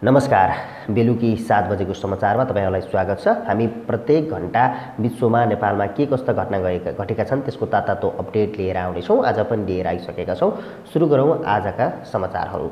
नमस्कार। बेलुकी 7 बजेको समाचारमा तपाईहरुलाई स्वागत छ। हामी प्रत्येक घण्टा विश्वमा नेपालमा के कस्ता घटना घटेका छन् त्यसको तातो अपडेट लिएर आउनेछौँ। आज पनि लिएर आइसकेका छौँ। सुरु गरौँ आजका समाचारहरू।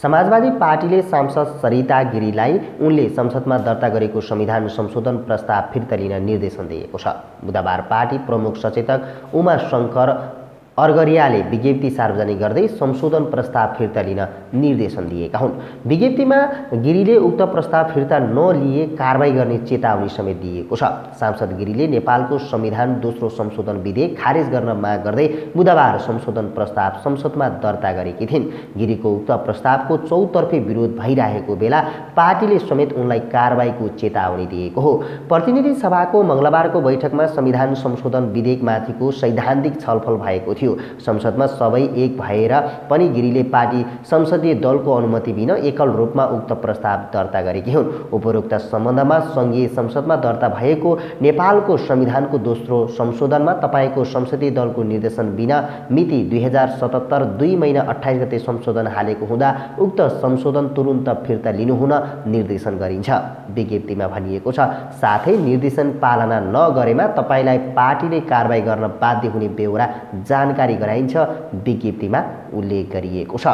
समाजवादी पार्टीले सांसद सरिता गिरीलाई उनले संसदमा दर्ता गरेको संविधान संशोधन प्रस्ताव फिर्ता लिन निर्देशन दिएको छ। बुधबार पार्टी प्रमुख सचेतक उमा शंकर अर्गरियाले विज्ञप्ति सार्वजनिक गर्दै संशोधन प्रस्ताव फिर्ता लिन निर्देशन दिएका हुन्। विज्ञप्तिमा गिरीले उक्त प्रस्ताव फिर्ता नलिए कारबाही गर्ने चेतावनी समेत दिएको छ। सांसद गिरीले नेपालको संविधान दोस्रो संशोधन विधेयक खारेज गर्न माग गर्दै बुधबार संशोधन प्रस्ताव संसदमा दर्ता गरेकी थिइन्। गिरीको उक्त प्रस्तावको चौतर्फी विरोध भइरहेको बेला पार्टीले समेत उनलाई कारबाहीको चेतावनी दिएको हो। प्रतिनिधि सभाको मंगलबारको बैठकमा संविधान संशोधन विधेयकमाथिको सैद्धान्तिक छलफल भएको थियो। संसदमा सबै एक भएर पनि गिरीले पार्टी संसदीय दलको अनुमति बिना एकल रूपमा उक्त प्रस्ताव दर्ता गरेकी हुन्। उपरोक्त सम्बन्धमा संघीय संसदमा दर्ता भएको नेपालको संविधानको दोस्रो संशोधनमा तपाईको संसदीय दलको निर्देशन बिना मिति 2077 2 महिना 28 गते संशोधन हालेको हुँदा उक्त संशोधन तुरुन्त फिर्ता लिनुहुन निर्देशन गरिन्छ। विज्ञप्तिमा भनिएको छ, साथै निर्देशन पालना नगरेमा तपाईलाई पार्टीले कारबाही गर्न बाध्य हुने बेहोरा जानकारी गराइन्छ। विज्ञप्तिमा उल्लेख गरिएको छ।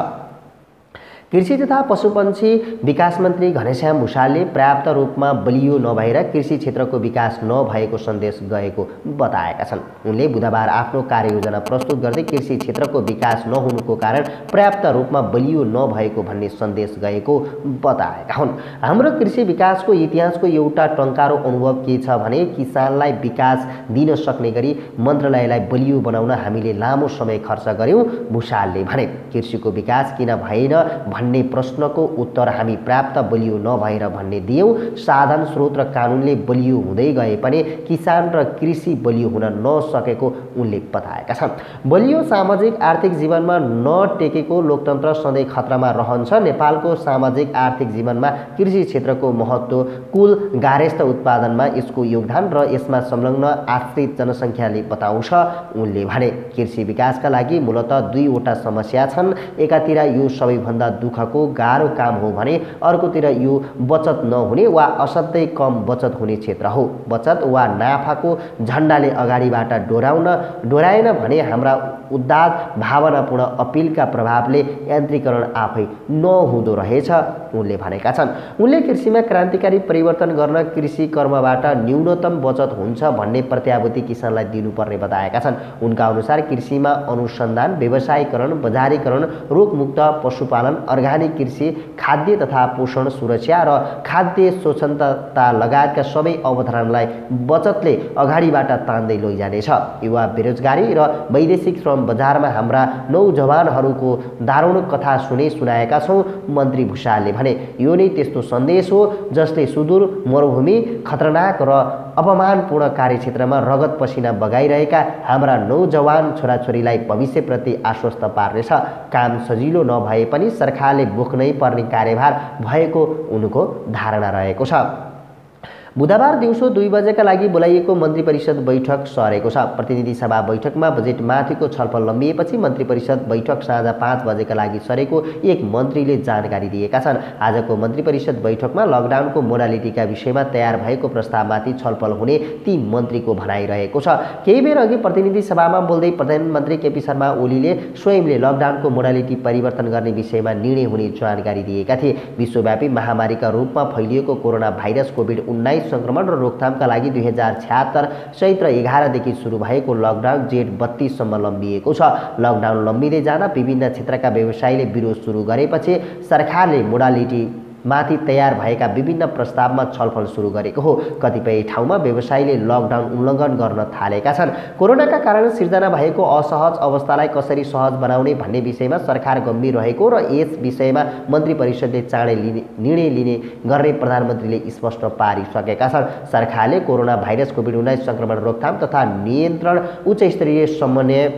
कृषि तथा पशुपन्छी विकास मन्त्री घनश्याम भुषालले पर्याप्त रूपमा बलियो नभएर कृषि क्षेत्रको विकास नभएको सन्देश गएको बताएका छन्। उनले बुधबार आफ्नो कार्ययोजना प्रस्तुत गर्दै कृषि क्षेत्रको विकास नहुनुको कारण पर्याप्त रूपमा बलियो नभएको भन्ने सन्देश गएको बताएका हुन्। हाम्रो कृषि विकासको इतिहासको एउटा टंकारो अनुभव के छ भने किसानलाई विकास दिन सक्ने गरी मन्त्रालयलाई बलियो बनाउन हामीले लामो समय खर्च गर्यौं, भुषालले भने। कृषिको विकास किन भएन भन्ने प्रश्नको उत्तर हामी पर्याप्त बलियो नभएर भन्ने दियौं। साधन स्रोत र कानुनले बलियो हुँदै गए पनि किसान र कृषि बलियो हुन नसकेको उनले बताएका छन्। बलियो सामाजिक आर्थिक जीवनमा नटेकेको लोकतन्त्र सधैँ खतरामा रहन्छ। नेपालको सामाजिक आर्थिक जीवनमा कृषि क्षेत्रको महत्त्व, कुल गार्हस्थ्य उत्पादनमा यसको योगदान र यसमा संलग्न आश्रित जनसङ्ख्याले बताउँछ, उनले भने। कृषि विकासका लागि मूलतः दुईवटा समस्या छन्। एकातिर यो सबैभन्दा दुःखको गाह्रो काम हो भने अर्कोतिर यो बचत नहुने वा असाध्यै कम बचत हुने क्षेत्र हो। बचत वा नाफाको झण्डाले अगाडिबाट डोराएन भने हाम्रा उदात्त भावनापूर्ण अपिलका प्रभावले यान्त्रिकरण आफै नहुँदो रहेछ, उनले भनेका छन्। उनले कृषिमा क्रान्तिकारी परिवर्तन गर्न कृषि कर्मबाट न्यूनतम बचत हुन्छ भन्ने प्रत्याभूति किसानलाई दिनुपर्ने बताएका छन्। उनका अनुसार कृषिमा अनुसन्धान, व्यवसायीकरण, बजारीकरण, रोगमुक्त पशुपालन, अर्गानिक कृषि, खाद्य तथा पोषण सुरक्षा र खाद्य स्वच्छता लगायतका सबै अवधारणालाई बचतले अगाडिबाट तान्दै लैजानेछ। युवा बेरोजगारी र वैदेशिक श्रम बजारमा हाम्रा नौजवानहरूको दारुण कथा सुनाएका छौं, मन्त्री भुषालले भने। यो नै त्यस्तो सन्देश हो जसले सुदूर मरुभूमि, खतरनाक र अपमानपूर्ण कार्यक्षेत्रमा रगत पसिना बगाइरहेका हाम्रा नौजवान छोराछोरीलाई भविष्यप्रति आश्वस्त पार्नेछ। काम सजिलो नभए पनि सरकारले बोक्नै पर्ने कार्यभार भएको उनको धारणा रहेको छ। बुधबार दिउँसो 2 बजेका लागि बोलाइएको मन्त्री परिषद बैठक सरेको छ। प्रतिनिधि सभा बैठकमा बजेटमाथिको छलफल लम्बिएपछि मन्त्री परिषद बैठक साँझ 5 बजेका लागि सरेको एक मन्त्रीले जानकारी दिएका छन्। आजको मन्त्री परिषद बैठकमा लकडाउनको मोडालिटीका विषयमा तयार भएको प्रस्तावमाथि छलफल हुने ती मन्त्रीको भनाइरहेको छ। केही बेर अघि प्रतिनिधि सभामा बोल्दै प्रधानमन्त्री केपी शर्मा ओलीले स्वयंले लकडाउनको मोडालिटी परिवर्तन गर्ने विषयमा निर्णय हुने जानकारी दिएका थिए। विश्वव्यापी महामारीका रूपमा फैलिएको कोरोना भाइरस कोभिड-19 संक्रमण र रोकथामका लागि 2076 चैत्र 11 देखि सुरु भएको लकडाउन जेठ 32 सम्म लम्बिएको छ। लकडाउन लम्बिँदै जाँदा विभिन्न क्षेत्रका व्यवसायीले विरोध सुरु गरेपछि सरकारले मोडालिटी माथि तयार भएका विभिन्न प्रस्तावमा छलफल सुरु गरेको हो। कतिपय ठाउँमा व्यवसायीले लकडाउन उल्लङ्घन गर्न थालेका छन्। कोरोनाका कारण सिर्जना भएको असहज अवस्थालाई कसरी सहज बनाउने भन्ने विषयमा सरकार गम्भीर रहेको र यस विषयमा मन्त्री परिषदले चाँडै निर्णय लिने गर्ने प्रधानमन्त्रीले स्पष्ट पारिसकेका छन्। सरकारले कोरोना भाइरस कोभिड-19 संक्रमण रोकथाम तथा नियन्त्रण उच्चस्तरीय समन्वय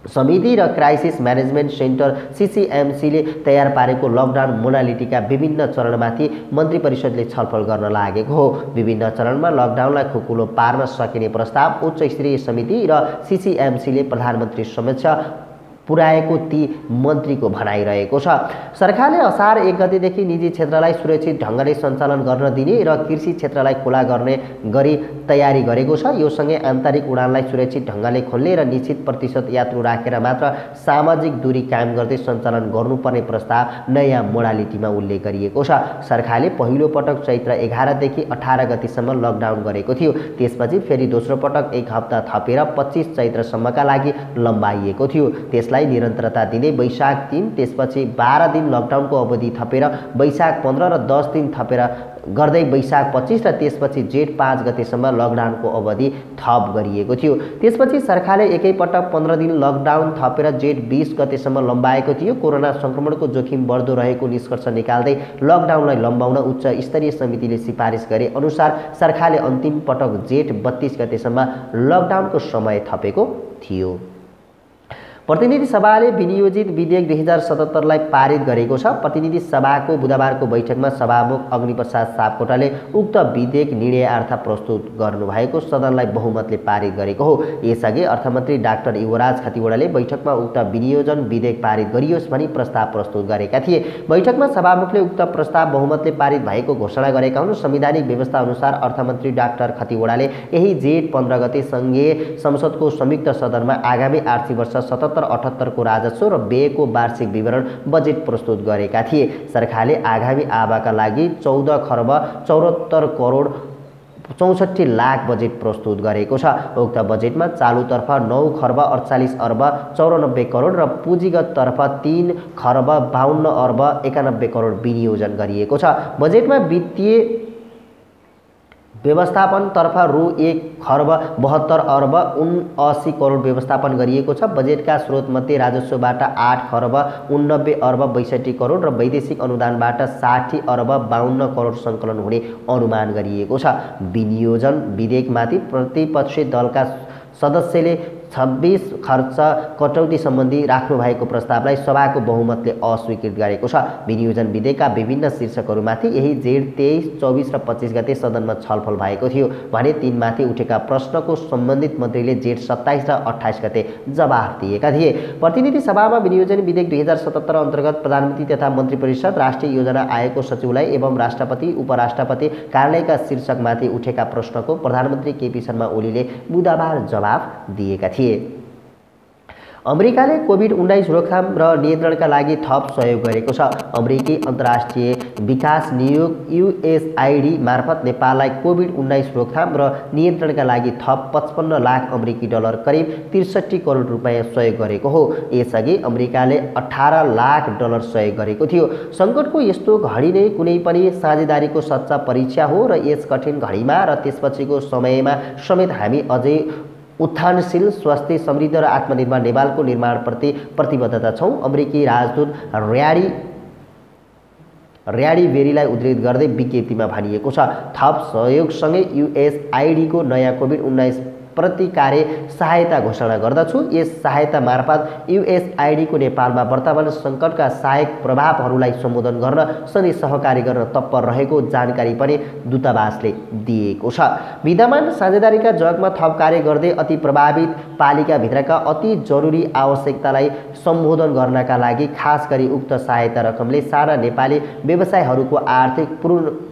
समिति र क्राइसिस म्यानेजमेन्ट सेन्टर सीसीएमसीले तयार पारेको लकडाउन मोडालिटीका विभिन्न चरणमाथि मन्त्री परिषदले छलफल गर्न लागेको हो। विभिन्न चरणमा लकडाउनलाई खुकुलो पार्न सकिने प्रस्ताव उच्च स्तरीय समिति र सीसीएमसीले प्रधानमन्त्री समक्ष पुर्याएको ती मन्त्रीको भनाइरहेको छ। सरकारले असार 1 गतेदेखि निजी क्षेत्रलाई सुरक्षित ढङ्गले सञ्चालन गर्न दिने र कृषि क्षेत्रलाई खुला गर्ने गरी तयारी गरेको छ। यो सँगै आन्तरिक उडानलाई सुरक्षित ढङ्गले खोल्ने र निश्चित प्रतिशत यात्रु राखेर मात्र सामाजिक दूरी कायम गर्दै सञ्चालन गर्नुपर्ने प्रस्ताव नयाँ मोडालिटीमा उल्लेख गरिएको छ। सरकारले पहिलो पटक चैत्र 11 देखि 18 गतिसम्म लकडाउन गरेको थियो। त्यसपछि फेरि दोस्रो पटक 1 हप्ता थपेर 25 चैत्रसम्मका लागि लम्बाइएको थियो। त्यसलाई निरन्तरता दिँदै वैशाख 3, त्यसपछि 12 दिन लकडाउनको अवधि थपेर वैशाख 15 र 10 दिन थपेर गर्दै वैशाख 25 र त्यसपछि जेठ 5 गतेसम्म लकडाउनको अवधि थप गरिएको थियो। त्यसपछि सरकारले एकैपटक 15 दिन लकडाउन थपेर जेठ 20 गतेसम्म लम्बाएको थियो। कोरोना संक्रमणको जोखिम बढ्दो रहेको निष्कर्ष निकाल्दै लकडाउनलाई लम्बाउन उच्च स्तरीय समितिले सिफारिस गरे अनुसार सरकारले अन्तिम पटक जेठ 32 गतेसम्म लकडाउनको समय थपेको थियो। प्रतिनिधि सभाले विनियोजित विधेयक 2077 लाई पारित गरेको छ। प्रतिनिधि सभाको बुधबारको बैठकमा सभामुख अग्निप्रसाद सापकोटाले उक्त विधेयक निर्णयार्थ प्रस्तुत गर्नुभएको सदनलाई बहुमतले पारित गरेको हो। यसअघि अर्थमन्त्री डाक्टर युवराज खतिवडाले बैठकमा उक्त विनियोजन विधेयक पारित गरियोस् भनी प्रस्ताव प्रस्तुत गरेका थिए। बैठकमा सभामुखले उक्त प्रस्ताव बहुमतले पारित भएको घोषणा गरेका हुन्। संवैधानिक व्यवस्था अनुसार अर्थमन्त्री डाक्टर खतिवडाले यही जेठ 15 गते संघीय संसदको संयुक्त सदनमा आगामी आर्थिक वर्ष 77-78 को राजस्व र व्ययको वार्षिक विवरण बजेट प्रस्तुत गरेका थिए। सरकारले आगामी आवाका लागि 14 खर्ब 74 करोड 64 लाख बजेट प्रस्तुत गरेको छ। उक्त बजेटमा चालुतर्फ 9 खर्ब 48 अर्ब 94 करोड र पुँजीगत तर्फ 3 खर्ब 52 अर्ब 91 करोड विनियोजन गरिएको छ। बजेटमा वित्तीय व्यवस्थापन तर्फ रु 1 खर्ब 72 अर्ब 79 करोड व्यवस्थापन गरिएको छ। बजेटका स्रोतमध्ये राजस्वबाट 8 खर्ब 89 अर्ब 62 करोड र वैदेशिक अनुदानबाट 60 अर्ब 52 करोड सङ्कलन हुने अनुमान गरिएको छ। विनियोजन विधेयकमाथि प्रतिपक्षी दलका सदस्यले 26 खर्च कटौती सम्बन्धी राख्नु भएको प्रस्तावलाई सभाको बहुमतले अस्वीकृत गरेको छ। विनियोजन विधेयकका विभिन्न शीर्षकहरूमाथि यही जेठ 23, 24 र 25 गते सदनमा छलफल भएको थियो भने तीनमाथि उठेका प्रश्नको सम्बन्धित मन्त्रीले जेठ 27 र 28 गते जवाफ दिएका थिए। प्रतिनिधि सभामा विनियोजन विधेयक 2077 अन्तर्गत प्रधानमन्त्री तथा मन्त्री परिषद, राष्ट्रिय योजना आयोगको सचिवालय एवं राष्ट्रपति उपराष्ट्रपति कार्यालयका शीर्षकमाथि उठेका प्रश्नको प्रधानमन्त्री केपी शर्मा ओलीले बुधबार जवाफ दिएका थिए। अमेरिकाले कोभिड-19 रोकथाम र नियन्त्रणका लागि थप सहयोग गरेको छ। अमेरिकी अन्तर्राष्ट्रिय विकास नियोग USAID मार्फत नेपाललाई कोभिड-19 रोकथाम र नियन्त्रणका लागि थप 55 लाख अमेरिकी डलर करिब 63 करोड रुपैयाँ सहयोग गरेको हो। यसअघि अमेरिकाले 18 लाख डलर सहयोग गरेको थियो। सङ्कटको यस्तो घडी नै कुनै पनि साझेदारीको सच्चा परीक्षा हो र यस कठिन घडीमा र त्यसपछिको समयमा समेत हामी अझै उत्थानशील, स्वस्थ, समृद्ध र आत्मनिर्भर नेपालको निर्माणप्रति प्रतिबद्धता छौँ। अमेरिकी राजदूत र्याडी बेरीलाई उद्धृत गर्दै विज्ञप्तिमा भनिएको छ। थप सहयोगसँगै USAID को नयाँ कोभिड-19 प्रतिकार्य सहायता घोषणा गर्दछु। यस सहायता मार्फत USAID को नेपालमा वर्तमान सङ्कटका सहायक प्रभावहरूलाई सम्बोधन गर्न सधैँ सहकारी गर्न तत्पर रहेको जानकारी पनि दूतावासले दिएको छ। विद्यमान साझेदारीका जगमा थप कार्य गर्दै अति प्रभावित पालिकाभित्रका अति जरुरी आवश्यकतालाई सम्बोधन गर्नका लागि खास गरी उक्त सहायता रकमले साना नेपाली व्यवसायहरूको आर्थिक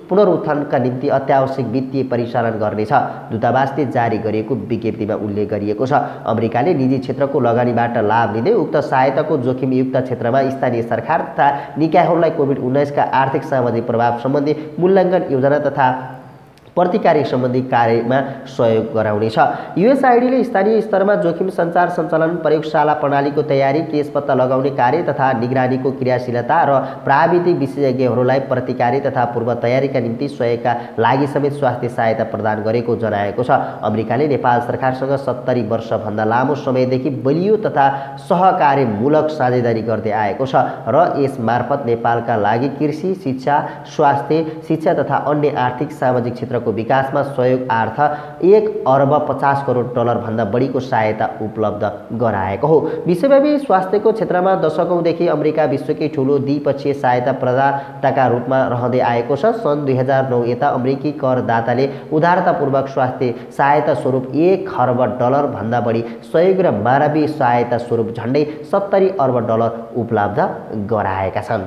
पुनरुत्थानका निम्ति अत्यावश्यक वित्तीय परिचालन गर्नेछ। दूतावासले जारी गरेको विज्ञप्तिमा उल्लेख गरिएको छ। अमेरिकाले निजी क्षेत्रको लगानीबाट लाभ लिँदै उक्त सहायताको जोखिमयुक्त क्षेत्रमा स्थानीय सरकार तथा निकायहरूलाई कोभिड-19 का आर्थिक सामाजिक प्रभाव सम्बन्धी मूल्याङ्कन योजना तथा प्रतिकार सम्बन्धी कार्यमा सहयोग गराउनेछ। USAID स्थानीय स्तरमा जोखिम सञ्चार सञ्चालन, प्रयोगशाला प्रणालीको तयारी, केस पत्ता लगाउने कार्य तथा निगरानीको क्रियाशीलता र प्राविधिक विशेषज्ञहरूलाई प्रतिकारी तथा पूर्व तयारीका निम्ति सहयोगका लागि समेत स्वास्थ्य सहायता प्रदान गरेको जनाएको छ। अमेरिकाले नेपाल सरकारसँग 70 वर्षभन्दा लामो समयदेखि बलियो तथा सहकार्यमूलक साझेदारी गर्दै आएको छ र यस मार्फत नेपालका लागि कृषि, शिक्षा, स्वास्थ्य, शिक्षा तथा अन्य आर्थिक सामाजिक क्षेत्र क्षेत्रको विकासमा सहयोगार्थ 1 अर्ब 50 करोड डलर भन्दा बढीको सहायता उपलब्ध गराएको हो। विश्वव्यापी स्वास्थ्यको क्षेत्रमा दशकौंदेखि अमेरिका विश्वकै ठूलो द्विपक्षीय सहायता प्रदाताका रूपमा रहँदै आएको छ। सन् 2009 यता अमेरिकी करदाताले उदारतापूर्वक स्वास्थ्य सहायता स्वरूप 1 खर्ब डलर भन्दा बढी सहयोग र मानवीय सहायता स्वरूप झण्डै 70 अर्ब डलर उपलब्ध गराएका छन्।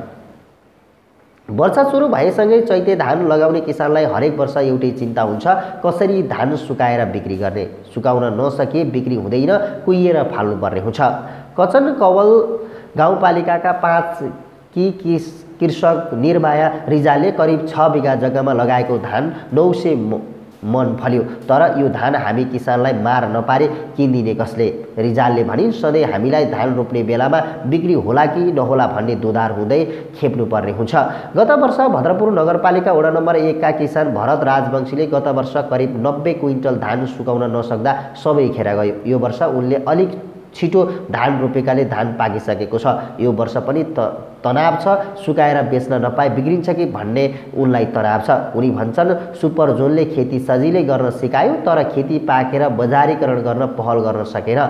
वर्षा सुरु भएसँगै चैते धान लगाउने किसानलाई हरेक वर्ष एउटै चिन्ता हुन्छ, कसरी धान सुकाएर बिक्री गर्ने। सुकाउन नसके बिक्री हुँदैन, कुहिएर फाल्नुपर्ने हुन्छ। कचन कवल गाउँपालिकाका 5 कृषक निर्माया रिजालले करिब 6 बिघा जग्गामा लगाएको धान 900 मन फल्यो, तर यो धान हामी किसानलाई मार नपारे किनिदिने कसले? रिजालले भनिन्, सधैँ हामीलाई धान रोप्ने बेलामा बिक्री होला कि नहोला भन्ने दोधार हुँदै खेप्नुपर्ने हुन्छ। गत वर्ष भद्रपुर नगरपालिका वडा नम्बर 1 का किसान भरत राजवंशीले गत वर्ष करिब 90 क्विन्टल धान सुकाउन नसक्दा सबै खेर गयो। यो वर्ष उनले अलिक छिटो धान रोपेकाले धान पाकिसकेको छ। यो वर्ष पनि तनाव छ, सुकाएर बेच्न नपाए बिग्रिन्छ कि भन्ने उनलाई तनाव छ। उनी भन्छन्, सुपर जोनले खेती सजिलै गर्न सिकायो, तर खेती पाकेर बजारीकरण गर्न पहल गर्न सकेन।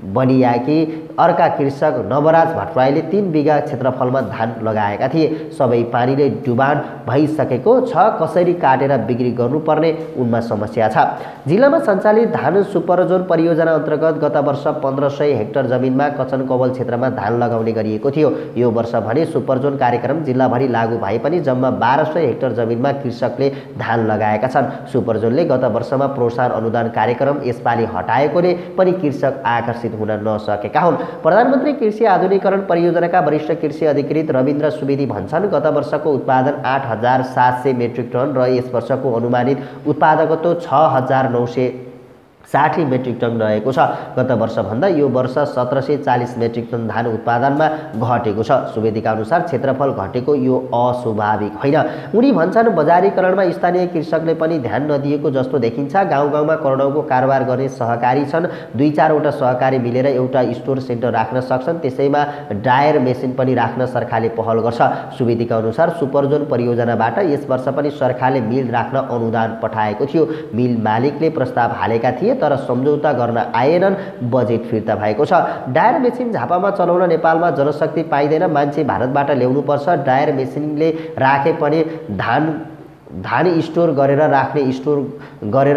बनियाकी अर्का कृषक नवराज भट्टराईले 3 बिघा क्षेत्रफलमा धान लगाएका थिए। सबै पानीले डुबान भइसकेको छ, कसरी काटेर बिक्री गर्नुपर्ने उनमा समस्या छ। जिल्लामा सञ्चालित धान सुपर जोन परियोजना अन्तर्गत गत वर्ष 1500 हेक्टर जमिनमा कचन कवल क्षेत्रमा धान लगाउने गरिएको थियो। यो वर्ष भने सुपर जोन कार्यक्रम जिल्लाभरि लागू भए पनि जम्मा 1200 हेक्टर जमिनमा कृषकले धान लगाएका छन्। सुपर जोनले गत वर्षमा प्रोत्साहन अनुदान कार्यक्रम यसपालि हटाएकोले पनि कृषक आकर्षित हुन नसकेका हुन्। प्रधानमन्त्री कृषि आधुनिकीकरण परियोजनाका वरिष्ठ कृषि अधिकृत रविन्द्र सुवेदी भन्छन्, गत वर्षको उत्पादन 8700 मेट्रिक टन र यस वर्षको अनुमानित उत्पादकत्व 6960 मेट्रिक टन रहेको छ। गत वर्षभन्दा यो वर्ष 1740 मेट्रिक टन धान उत्पादनमा घटेको छ। सुवेदीका अनुसार क्षेत्रफल घटेको यो अस्वाभाविक होइन। उनी भन्छन्, बजारीकरणमा स्थानीय कृषकले पनि ध्यान नदिएको जस्तो देखिन्छ। गाउँ गाउँमा करोडौँको कारोबार गर्ने सहकारी छन्। 2-4 वटा सहकारी मिलेर एउटा स्टोर सेन्टर राख्न सक्छन्। त्यसैमा ड्रायर मेसिन पनि राख्न सरकारले पहल गर्छ। सुवेदीका अनुसार सुपर जोन परियोजनाबाट यस वर्ष पनि सरकारले मिल राख्न अनुदान पठाएको थियो। मिल मालिकले प्रस्ताव हालेका थिए, तर सम्झौता गर्न आएनन्। बजेट फिर्ता भएको छ। ड्रायर मेसिन झापामा चलाउन नेपालमा जनशक्ति पाइँदैन, मान्छे भारतबाट ल्याउनुपर्छ। ड्रायर मेसिनले राखे पनि धान स्टोर गरेर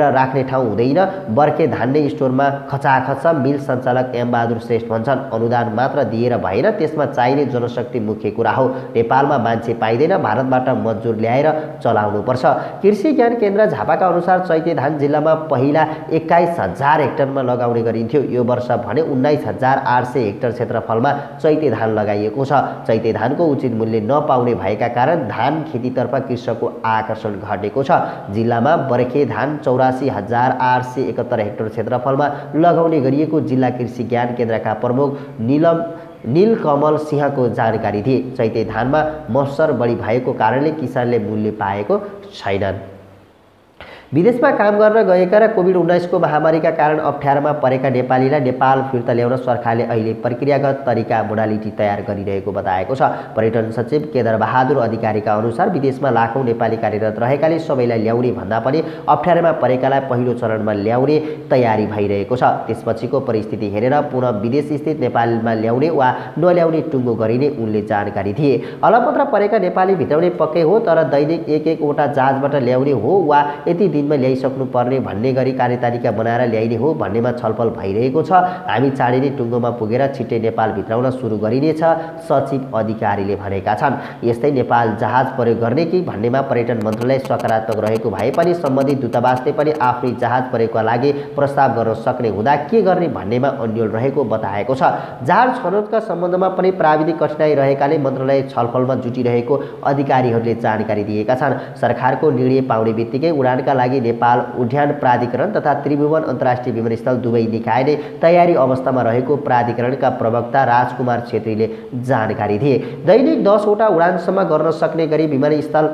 राख्ने ठाउँ हुँदैन। बर्खे धान्ने स्टोरमा खचाखच। मिल सञ्चालक एम बहादुर श्रेष्ठ भन्छन्, अनुदान मात्र दिएर भएन, त्यसमा चाहिने जनशक्ति मुख्य कुरा हो। नेपालमा मान्छे पाइँदैन, भारतबाट मजदुर ल्याएर चलाउनुपर्छ। कृषि ज्ञान केन्द्र झापाका अनुसार चैते धान जिल्लामा पहिला 21000 हेक्टरमा लगाउने गरिन्थ्यो। यो वर्ष भने 19800 हेक्टर क्षेत्रफलमा चैते धान लगाइएको छ। चैते धानको उचित मूल्य नपाउने भएका कारण धान खेतीतर्फ कृषकको आकर्षण घटेको छ। जिल्लामा बर्खे धान 84871 हेक्टर क्षेत्रफलमा लगाउने गरिएको जिल्ला कृषि ज्ञान केन्द्रका प्रमुख नीलकमल सिंहको जानकारी दिए। चैते धानमा मत्सर बढी भएको कारणले किसानले मूल्य पाएको छैनन्। विदेशमा काम गर्न गएका र कोभिड-19 को महामारीका कारण अप्ठ्यारोमा परेका नेपालीलाई नेपाल फिर्ता ल्याउन सरकारले अहिले प्रक्रियागत तरिका मोडालिटी तयार गरिरहेको बताएको छ। पर्यटन सचिव केदार बहादुर अधिकारीका अनुसार विदेशमा लाखौं नेपाली कार्यरत रहेकाले सबैलाई ल्याउने भन्दा पनि अप्ठ्यारोमा परेकालाई पहिलो चरणमा ल्याउने तयारी भइरहेको छ। त्यसपछिको परिस्थिति हेरेर पुनः विदेश स्थित नेपालमा ल्याउने वा नल्याउने टुङ्गो गरिने उनले जानकारी दिए। अलपत्र परेका नेपाली भित्राउने पक्कै हो, तर दैनिक 1-1 वटा जहाजबाट ल्याउने हो वा यति दिनमा ल्याइसक्नु पर्ने भन्ने गरी कार्यतालिका बनाएर ल्याइने हो भन्नेमा छलफल भइरहेको छ। हामी चाँडै नै टुङ्गोमा पुगेर छिट्टै नेपाल भित्राउन सुरु गरिनेछ, सचिव अधिकारीले भनेका छन्। यस्तै नेपाल जहाज प्रयोग गर्ने कि भन्नेमा पर्यटन मन्त्रालय सकारात्मक रहेको भए पनि सम्बन्धित दूतावासले पनि आफ्नै जहाज प्रयोगका लागि प्रस्ताव गर्न सक्ने हुँदा के गर्ने भन्नेमा अन्यल रहेको बताएको छ। जहाज छनौटका सम्बन्धमा पनि प्राविधिक कठिनाइ रहेकाले मन्त्रालय छलफलमा जुटिरहेको अधिकारीहरूले जानकारी दिएका छन्। सरकारको निर्णय पाउने बित्तिकै उडानका लागि नेपाल उड्डयन प्राधिकरण तथा त्रिभुवन अन्तर्राष्ट्रिय विमानस्थल दुवै निकाय नै तयारी अवस्थामा रहेको प्राधिकरणका प्रवक्ता राजकुमार छेत्रीले जानकारी दिए। दैनिक 10 वटा उडानसम्म गर्न सक्ने गरी विमानस्थल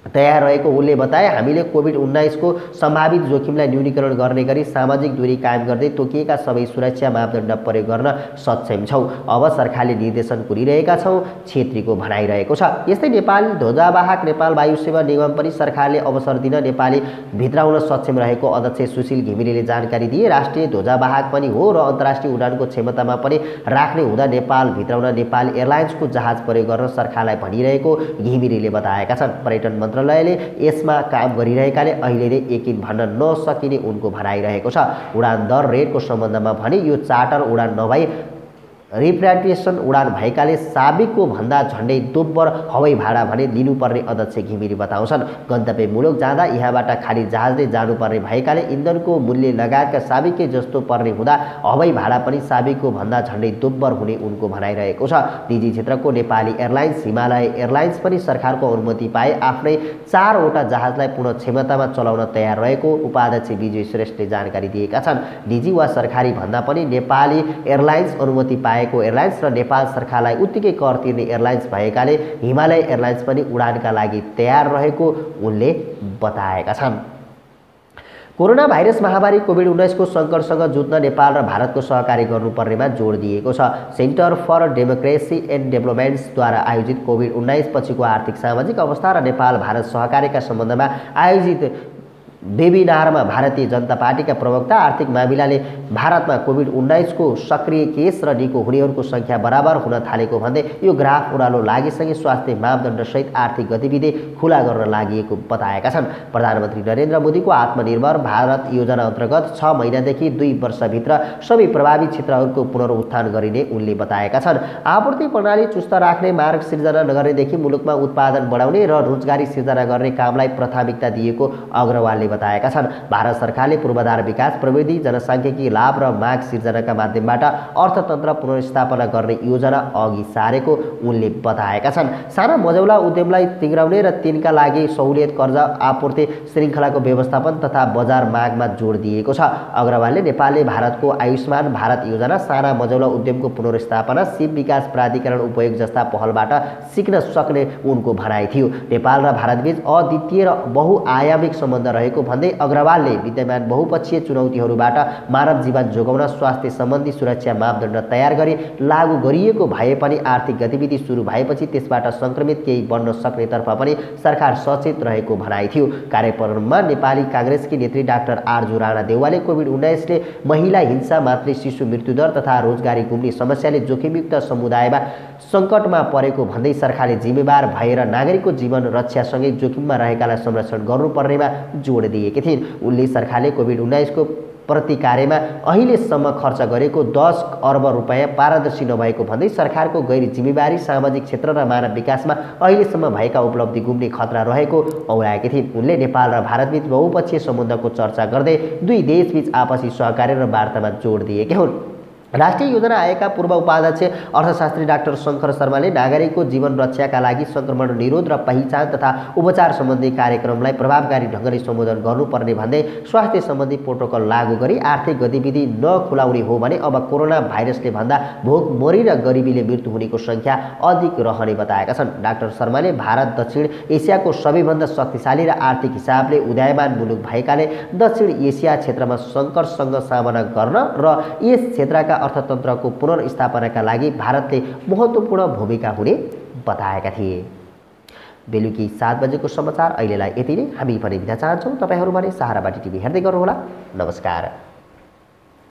तयार रहेको उनले बताए। हामीले कोभिड-19 को सम्भावित जोखिमलाई न्यूनीकरण गर्ने गरी सामाजिक दूरी कायम गर्दै तोकिएका सबै सुरक्षा मापदण्ड प्रयोग गर्न सक्षम छौँ। अब सरकारले निर्देशन कुरिरहेका छौँ, छेत्रीको भनाइरहेको छ। यस्तै नेपाली ध्वजावाहक नेपाल वायु सेवा निगम पनि सरकारले अवसर दिन नेपाली भित्राउन सक्षम रहेको अध्यक्ष सुशील घिमिरेले जानकारी दिए। राष्ट्रिय ध्वजावाहक पनि हो र अन्तर्राष्ट्रिय उडानको क्षमतामा पनि राख्ने हुँदा नेपाल भित्राउन नेपाल एयरलाइन्सको जहाज प्रयोग गर्न सरकारलाई भनिरहेको घिमिरेले बताएका छन्। पर्यटन मन्त्रालयले यसमा काम गरिरहेकाले अहिले नै यकिन भन्न नसकिने उनको भनाइरहेको छ। उडान दर रेटको सम्बन्धमा भने यो चार्टर उडान नभई रिप्याट्रिएसन उडान भएकाले साबिकको भन्दा झन्डै दोब्बर हवाई भाडा भने लिनुपर्ने अध्यक्ष घिमिरे बताउँछन्। गन्तव्य मुलुक जाँदा यहाँबाट खाली जहाजले जानुपर्ने भएकाले इन्धनको मूल्य लगायतका साबिकै जस्तो पर्ने हुँदा हवाई भाडा पनि साबिकको भन्दा झन्डै दोब्बर हुने उनको भनाइरहेको छ। निजी क्षेत्रको नेपाली एयरलाइन्स हिमालय एयरलाइन्स पनि सरकारको अनुमति पाए आफ्नै 4 वटा जहाजलाई पूर्ण क्षमतामा चलाउन तयार रहेको उपाध्यक्ष विजय श्रेष्ठले जानकारी दिएका छन्। निजी वा सरकारी भन्दा पनि नेपाली एयरलाइन्स अनुमति पाए एयरलाइन्स र नेपाल सरकारलाई उत्तिकै कर तिर्ने एयरलाइन्स भएकाले हिमालय एयरलाइन्स पनि उडानका लागि तयार रहेको उनले बताएका छन्। कोरोना भाइरस महामारी कोभिड-19 को सङ्कटसँग जुझ्न नेपाल र भारतको सहकारी गर्नुपर्नेमा जोड दिएको छ। सेन्टर फर डेमोक्रेसी एन्ड डेभलपमेन्ट्सद्वारा आयोजित कोभिड-19 पछिको आर्थिक सामाजिक अवस्था र नेपाल भारत सहकारीका सम्बन्धमा आयोजित वेबिनारमा भारतीय जनता पार्टीका प्रवक्ता आर्थिक मामिलाले भारतमा कोभिड-19 को सक्रिय केस र निको हुनेहरूको सङ्ख्या बराबर हुन थालेको भन्दै यो ग्राफ ओह्रालो लागेसँगै स्वास्थ्य मापदण्डसहित आर्थिक गतिविधि खुला गर्न लागि बताएका छन्। प्रधानमन्त्री नरेन्द्र मोदीको आत्मनिर्भर भारत योजना अन्तर्गत 6 महिनादेखि 2 वर्षभित्र सबै प्रभावित क्षेत्रहरूको पुनरुत्थान गरिने उनले बताएका छन्। आपूर्ति प्रणाली चुस्त राख्ने, मार्ग सिर्जना नगर्नेदेखि मुलुकमा उत्पादन बढाउने र रोजगारी सिर्जना गर्ने कामलाई प्राथमिकता दिएको अग्रवालले बताएका छन्। भारत सरकारले पूर्वाधार विकास, प्रविधि, जनसाङ्ख्यिकी लाभ र माग सिर्जनाका माध्यमबाट अर्थतन्त्र पुनर्स्थापना गर्ने योजना अघि सारेको उनले बताएका छन्। साना मझौला उद्यमलाई तिग्राउने र तिनका लागि सहुलियत, कर्जा आपूर्ति श्रृङ्खलाको व्यवस्थापन तथा बजार मागमा जोड दिएको छ। अग्रवालले नेपालले भारतको आयुष्मान भारत योजना, साना मझौला उद्यमको पुनर्स्थापना, सिप विकास प्राधिकरण उपयोग जस्ता पहलबाट सिक्न सक्ने उनको भनाइ थियो। नेपाल र भारतबीच अद्वितीय र बहुआयामिक सम्बन्ध रहेको भन्दै अग्रवालले विद्यमान बहुपक्षीय चुनौतीहरूबाट मानव जीवन जोगाउन स्वास्थ्य सम्बन्धी सुरक्षा मापदण्ड तयार गरी लागू गरिएको भए पनि आर्थिक गतिविधि सुरु भएपछि त्यसबाट सङ्क्रमित केही बन्न सक्नेतर्फ पनि सरकार सचेत रहेको भनाइ थियो। कार्यक्रममा नेपाली काङ्ग्रेसकी नेत्री डाक्टर आरजु राणा देउवाले कोभिड-19 ले महिला हिंसा, मातृ शिशु मृत्युदर तथा रोजगारी गुम्ने समस्याले जोखिमयुक्त समुदायमा सङ्कटमा परेको भन्दै सरकारले जिम्मेवार भएर नागरिकको जीवन रक्षासँगै जोखिममा रहेकालाई संरक्षण गर्नुपर्नेमा जोड दिएकी थिइन्। उनले सरकारले कोभिड-19 को प्रतिकारमा अहिलेसम्म खर्च गरेको 10 अर्ब रुपैयाँ पारदर्शी नभएको भन्दै सरकारको गैर जिम्मेवारी सामाजिक क्षेत्र र मानव विकासमा अहिलेसम्म भएका उपलब्धि गुम्ने खतरा रहेको औँल्याएकी थिइन्। उनले नेपाल र भारतबीच बहुपक्षीय सम्बन्धको चर्चा गर्दै दुई देशबीच आपसी सहकार्य र वार्तामा जोड दिएकी हुन्। राष्ट्रिय योजना आयोगका पूर्व उपाध्यक्ष अर्थशास्त्री डाक्टर शङ्कर शर्माले नागरिकको जीवन रक्षाका लागि सङ्क्रमण निरोध र पहिचान तथा उपचार सम्बन्धी कार्यक्रमलाई प्रभावकारी ढङ्गले सम्बोधन गर्नुपर्ने भन्दै स्वास्थ्य सम्बन्धी प्रोटोकल लागू गरी आर्थिक गतिविधि नखुलाउने हो भने अब कोरोना भाइरसले भन्दा भोकमरी र गरिबीले मृत्यु हुनेको सङ्ख्या अधिक रहने बताएका छन्। डाक्टर शर्माले भारत दक्षिण एसियाको सबैभन्दा शक्तिशाली र आर्थिक हिसाबले उदयमान मुलुक भएकाले दक्षिण एसिया क्षेत्रमा सङ्कटसँग सामना गर्न र यस क्षेत्रका अर्थतन्त्रको पुनर्स्थापनाका लागि भारतले महत्त्वपूर्ण भूमिका हुने बताएका थिए। बेलुकी 7 बजेको समाचार अहिलेलाई यति नै। हामी पनि बिदा चाहन्छौँ। तपाईहरू भने सहाराबाटी टिभी हेर्दै गर्नुहोला। नमस्कार।